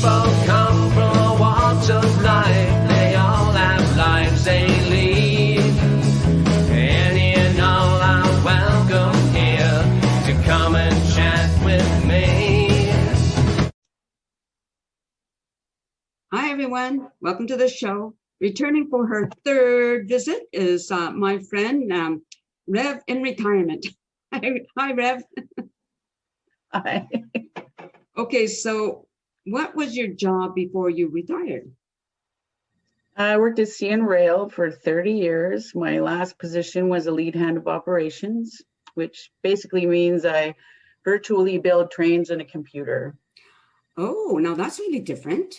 People come from all walks of life. They all have lives they lead. Any and all are welcome here to come and chat with me. Hi, everyone. Welcome to the show. Returning for her third visit is my friend, Rev in retirement. Hi, Rev. Hi. Okay, so what was your job before you retired? I worked at CN Rail for 30 years. My last position was a lead hand of operations, which basically means I virtually build trains in a computer. Oh, now that's really different.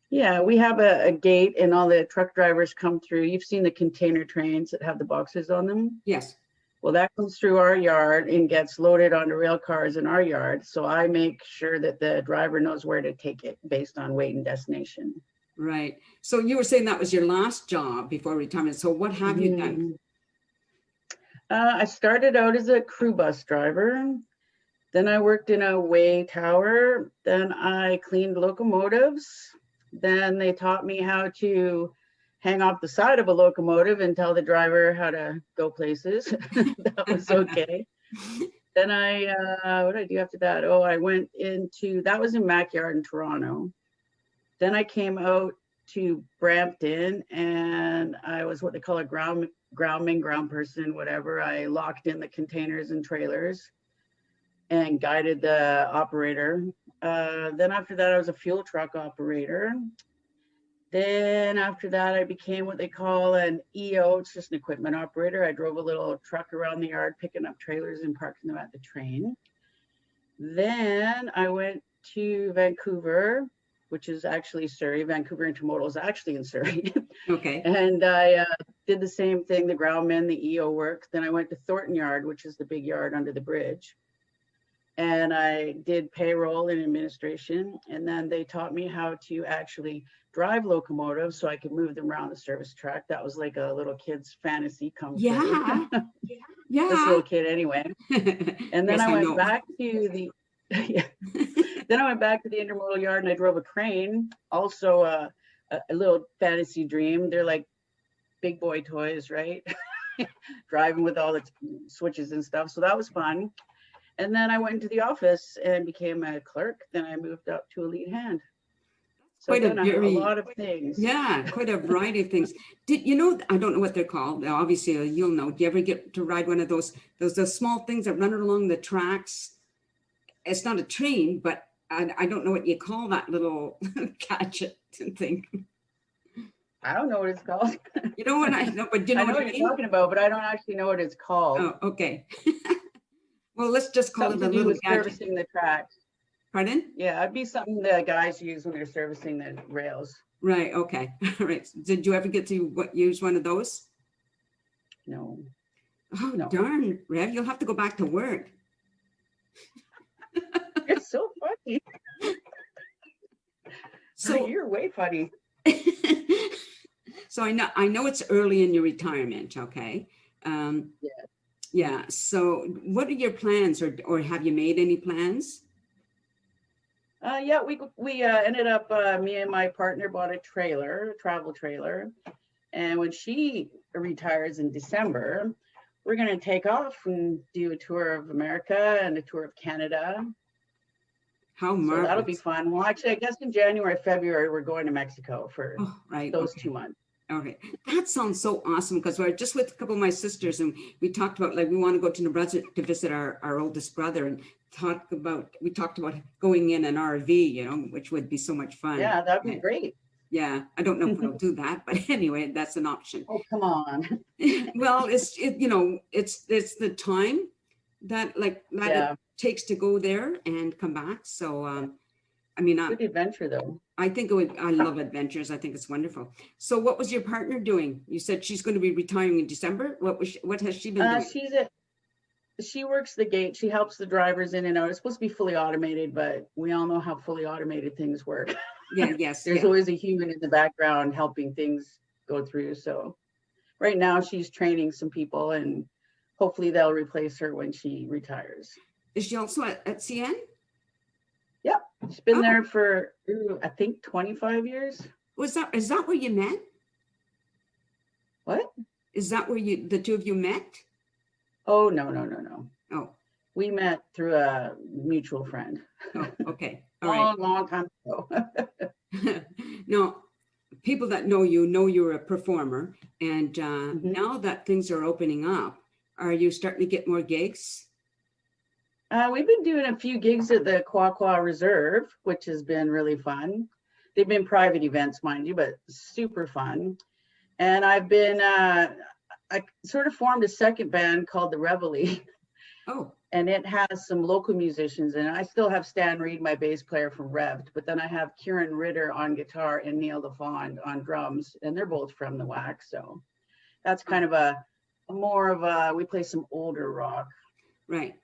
Yeah, we have a gate and all the truck drivers come through. You've seen the container trains that have the boxes on them. Yes. Well, that comes through our yard and gets loaded onto rail cars in our yard. So I make sure that the driver knows where to take it based on weight and destination. Right. So you were saying that was your last job before retirement. So what have you done? I started out as a crew bus driver. Then I worked in a weigh tower. Then I cleaned locomotives. Then they taught me how to hang off the side of a locomotive and tell the driver how to go places. That was okay. Then what did I do after that? Oh, I went into, that was in Mackyard in Toronto. Then I came out to Brampton and I was what they call a groundman, ground person, whatever. I locked in the containers and trailers and guided the operator. Then after that, I was a fuel truck operator. Then after that, I became what they call an EO, it's just an equipment operator. I drove a little truck around the yard, picking up trailers and parking them at the train. Then I went to Vancouver, which is actually Surrey. Vancouver Intermodal is actually in Surrey. Okay. And I did the same thing, the groundmen, the EO work. Then I went to Thornton Yard, which is the big yard under the bridge. And I did payroll and administration. And then they taught me how to actually drive locomotives so I could move them around the service track. That was like a little kid's fantasy come true. Yeah. Yeah. This little kid anyway. And then Yes, I went know. back to the, yeah. Then I went back to the intermodal yard and I drove a crane. Also a little fantasy dream. They're like big boy toys, right? Driving with all the switches and stuff. So that was fun. And then I went into the office and became a clerk. Then I moved up to a lead hand. So Quite a lot of things. Yeah, quite a variety of things. Did you know? I don't know what they're called. Obviously, you'll know. Do you ever get to ride one of those small things that run along the tracks? It's not a train, but I don't know what you call that little gadget thing. I don't know what it's called. You know what I know, but you know, I know what you're talking about, but I don't actually know what it's called. Oh, okay. Well, let's just call Something it a little gadget. servicing the tracks. Pardon? Yeah, it'd be something the guys use when they're servicing the rails. Right. Okay. All right. Did you ever get to use one of those? No. Oh, no. Darn, Rev, you'll have to go back to work. You're so funny. So you're way funny. So I know it's early in your retirement. Okay. Yeah. Yeah. So what are your plans, or have you made any plans? Yeah, we ended up, me and my partner bought a travel trailer. And when she retires in December, we're going to take off and do a tour of America and a tour of Canada. How marvelous. So that'll be fun. Well, actually, I guess in January, February, we're going to Mexico for those 2 months. Okay, that sounds so awesome, because we're just with a couple of my sisters and we talked about, like, we want to go to Nebraska to visit our oldest brother, and we talked about going in an RV, you know, which would be so much fun. Yeah, that'd be great. Yeah, I don't know if we'll do that, but anyway, that's an option. Oh, come on. Well, it's the time that it takes to go there and come back. So I mean, good adventure though. I think I love adventures. I think it's wonderful. So what was your partner doing? You said she's going to be retiring in December. What has she been doing? She works the gate. She helps the drivers in and out. It's supposed to be fully automated, but we all know how fully automated things work. Yeah, yes. There's always a human in the background helping things go through. So right now she's training some people and hopefully they'll replace her when she retires. Is she also at CN? Yep. It's been Oh. there for, I think 25 years. is that where you met? What? Is that where the two of you met? Oh, no. Oh, We met through a mutual friend. oh, okay. All right. Long time ago. Now, people that know you're a performer, and Mhm. now that things are opening up, are you starting to get more gigs? We've been doing a few gigs at the Quaqua Reserve, which has been really fun. They've been private events, mind you, but super fun. And I've been, I sort of formed a second band called the Rev'd, Oh, and it has some local musicians in it. I still have Stan Reed, my bass player from Rev'd, but then I have Kieran Ritter on guitar and Neil DeFond on drums, and they're both from the Wax. So that's kind of we play some older rock. right.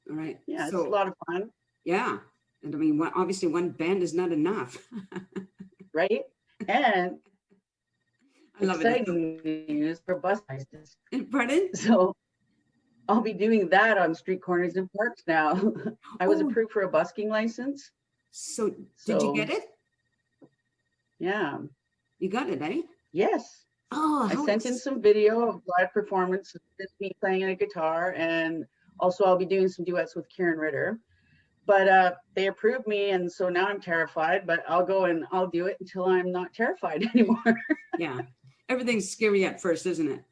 All right. Yeah, it's a So, lot of fun, yeah. And I mean, obviously one band is not enough. right? And I love it. exciting news for bus license. Pardon? So I'll be doing that on street corners and parks now. I was Oh. approved for a busking license. So, did you get it? Yeah. You got it, eh? Yes. Oh, I sent in some video of live performance, just me playing a guitar, and also I'll be doing some duets with Kieran Ritter. But they approved me, and so now I'm terrified, but I'll go and I'll do it until I'm not terrified anymore. Yeah. Everything's scary at first, isn't it?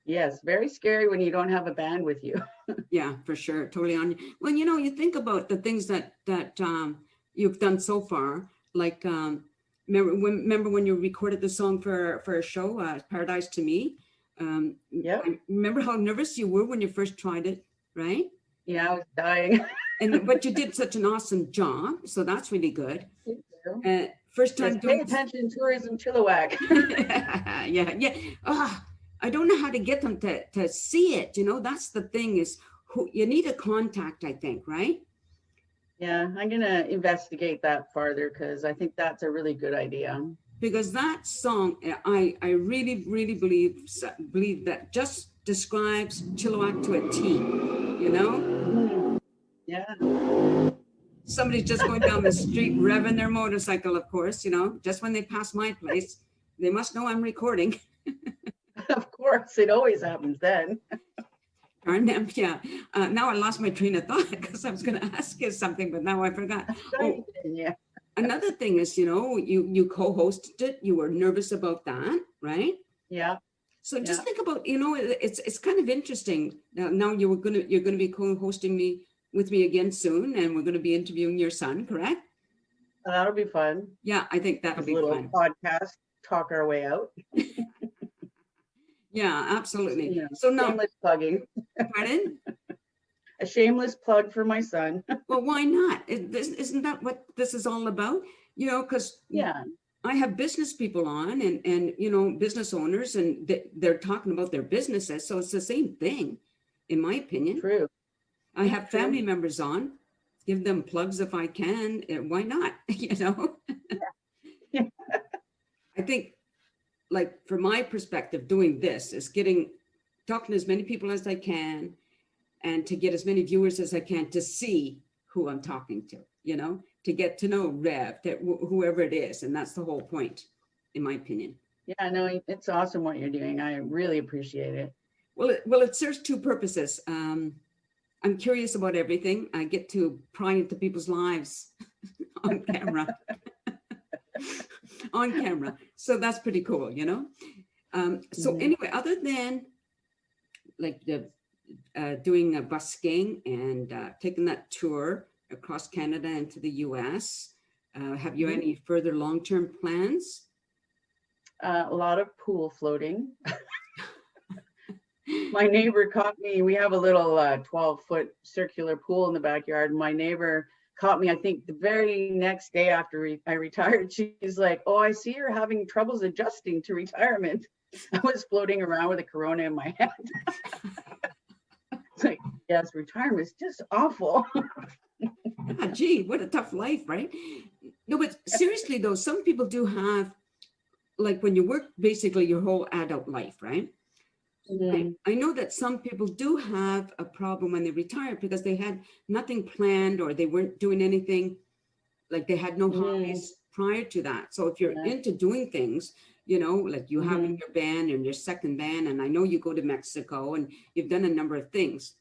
Yes, very scary when you don't have a band with you. Yeah, for sure. Totally on you. Well, you think about the things that you've done so far. Like, remember when you recorded the song for a show, Paradise to Me? Yep. I remember how nervous you were when you first tried it, right? Yeah, I was dying. But you did such an awesome job, so that's really good. Thank you. First time Yes, pay doing. attention, tourism Chilliwack. Yeah. I don't know how to get them to see it. That's the thing is you need a contact, I think, right? Yeah, I'm gonna investigate that farther because I think that's a really good idea. Because that song, I really, really believe that just describes Chilliwack to a T, Yeah. Somebody's just going down the street revving their motorcycle, of course, just when they pass my place, they must know I'm recording. Of course, it always happens then. Darn them, yeah. Now I lost my train of thought because I was going to ask you something, but now I forgot. Oh, Yeah. another thing is, you co-hosted it. You were nervous about that, right? Yeah. So just think about, it's kind of interesting. Now you're gonna be co-hosting with me again soon, and we're gonna be interviewing your son, correct? That'll be fun. Yeah, I think that'll This be little fun. podcast, talk our way out. Yeah, absolutely. Yeah, So now, shameless plugging. pardon? A shameless plug for my son. Well, why not? Isn't that what this is all about? Because Yeah. I have business people on and business owners, and they're talking about their businesses. So it's the same thing, in my opinion. True. I have family members on, give them plugs if I can. Why not? Yeah. I think, like, from my perspective, doing this is talking to as many people as I can and to get as many viewers as I can to see who I'm talking to, to get to know Rev'd, whoever it is. And that's the whole point, in my opinion. Yeah, no, it's awesome what you're doing. I really appreciate it. Well, it serves two purposes. I'm curious about everything. I get to pry into people's lives on camera. On camera. So that's pretty cool, So anyway, other than like doing a busking and taking that tour across Canada and to the US, have you any further long-term plans? A lot of pool floating. My neighbor caught me. We have a little 12-foot circular pool in the backyard. My neighbor caught me, I think, the very next day after I retired. She's like, "Oh, I see you're having troubles adjusting to retirement." I was floating around with a Corona in my hand. It's like, yes, retirement's just awful. Yeah, gee, what a tough life, right? No, but seriously though, some people do have, like, when you work basically your whole adult life, right? I know that some people do have a problem when they retire because they had nothing planned or they weren't doing anything like they had no Mm. hobbies prior to that. So if you're Yeah. into doing things, you know, like you have Mhm. your band and your second band, and I know you go to Mexico and you've done a number of things.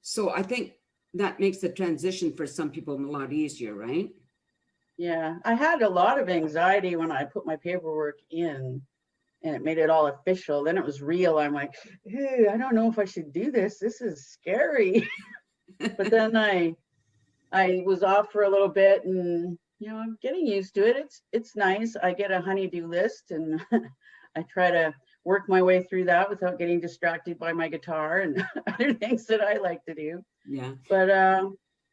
So I think that makes the transition for some people a lot easier, right? Yeah, I had a lot of anxiety when I put my paperwork in and it made it all official. Then it was real. I'm like, hey, I don't know if I should do this. This is scary. But then I was off for a little bit and I'm getting used to it. It's nice. I get a honey-do list and I try to work my way through that without getting distracted by my guitar and other things that I like to do. Yeah. But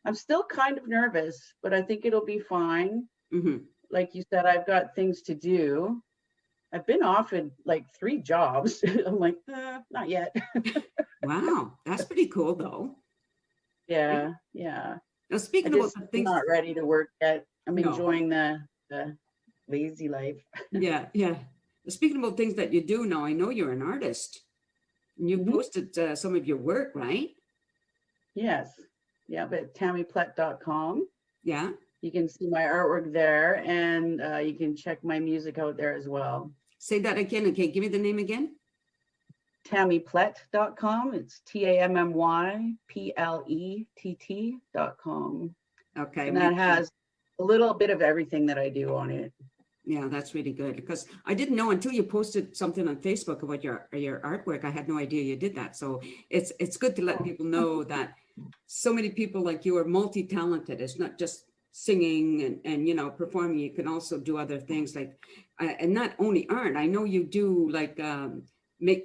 I'm still kind of nervous, but I think it'll be fine. Hmm. Like you said, I've got things to do. I've been offered like 3 jobs. I'm like, not yet. Wow. That's pretty cool though. Yeah. Now I speaking about just the things, not ready to work yet. I'm No. enjoying the lazy life. yeah. Speaking about things that you do now, I know you're an artist and you Mhm. posted some of your work, right? Yes. Yeah, but tammyplett.com. Yeah. You can see my artwork there and you can check my music out there as well. Say that again. Okay. Give me the name again. tammyplett.com. It's tammyplett.com. Okay. And that make sure. has a little bit of everything that I do on it. Yeah, that's really good because I didn't know until you posted something on Facebook about your artwork. I had no idea you did that. So it's good to let people know that so many people like you are multi-talented. It's not just singing and performing. You can also do other things like and not only art. I know you do like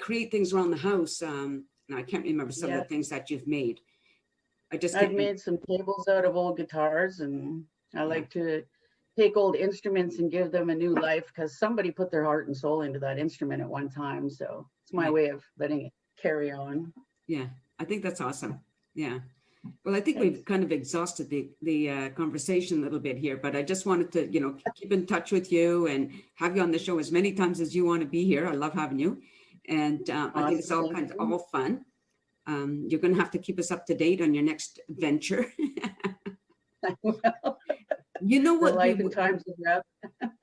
create things around the house. And I can't remember some of Yeah. the things that you've made. I just I've can't made some tables out of old guitars and I Yeah. like to take old instruments and give them a new life because somebody put their heart and soul into that instrument at one time. So it's my Right. way of letting it carry on. Yeah, I think that's awesome. Yeah. Well, I think Thanks. we've kind of exhausted the conversation a little bit here, but I just wanted to, keep in touch with you and have you on the show as many times as you want to be here. I love having you. And I think it's all Awesome. kinds all fun. You're going to have to keep us up to date on your next venture. You know The what? life and times of Rev'd.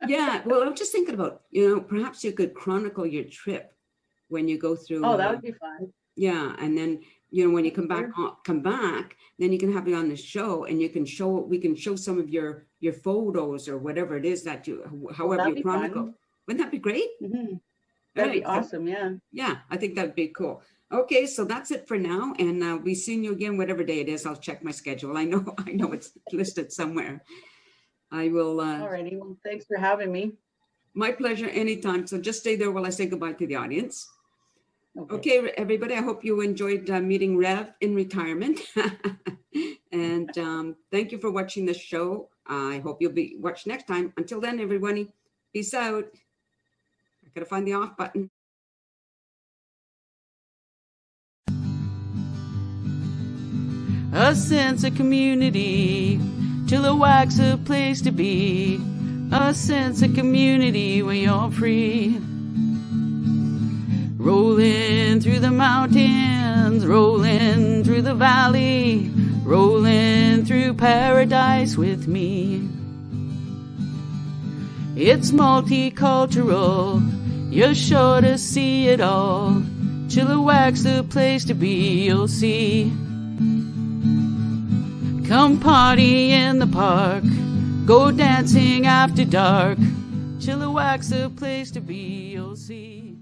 Yeah. Well, I'm just thinking about, perhaps you could chronicle your trip when you go through. Oh, that would be fun. Yeah, and then when you come back, then you can have you on the show, and we can show some of your photos or whatever it is that however that'd you be chronicle. fun. Wouldn't that be great? Mhm. That'd be Right, so- awesome. Yeah. Yeah, I think that'd be cool. Okay, so that's it for now, and we seeing you again whatever day it is. I'll check my schedule. I know it's listed somewhere. I will. Alrighty. Well, thanks for having me. My pleasure. Anytime. So just stay there while I say goodbye to the audience. Okay, everybody, I hope you enjoyed meeting Rev in retirement. And thank you for watching this show. I hope you'll be watched next time. Until then, everybody, peace out. I gotta find the off button. A sense of community, Chilliwack's a place to be. A sense of community where you're free. Rolling through the mountains, rolling through the valley, rolling through paradise with me. It's multicultural, you're sure to see it all. Chilliwack's the place to be, you'll see. Come party in the park, go dancing after dark. Chilliwack's the place to be, you'll see.